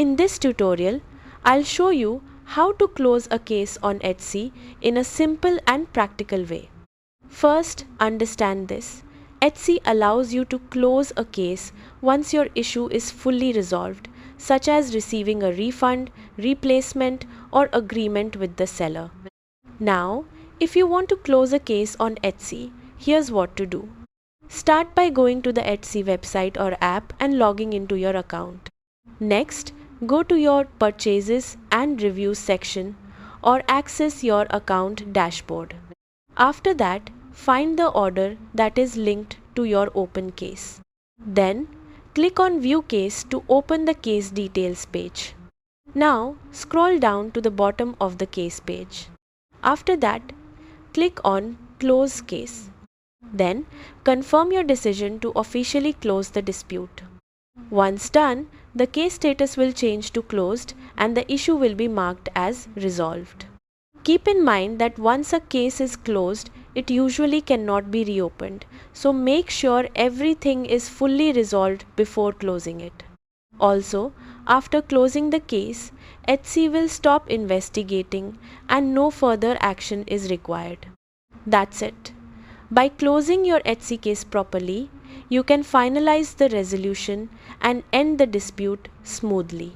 In this tutorial, I'll show you how to close a case on Etsy in a simple and practical way. First, understand this. Etsy allows you to close a case once your issue is fully resolved, such as receiving a refund, replacement, or agreement with the seller. Now, if you want to close a case on Etsy, here's what to do. Start by going to the Etsy website or app and logging into your account. Next, go to your Purchases and Reviews section or access your account dashboard. After that, find the order that is linked to your open case. Then, click on View Case to open the case details page. Now, scroll down to the bottom of the case page. After that, click on Close Case. Then, confirm your decision to officially close the dispute. Once done, the case status will change to closed and the issue will be marked as resolved. Keep in mind that once a case is closed, it usually cannot be reopened, so make sure everything is fully resolved before closing it. Also, after closing the case, Etsy will stop investigating and no further action is required. That's it. By closing your Etsy case properly, you can finalize the resolution and end the dispute smoothly.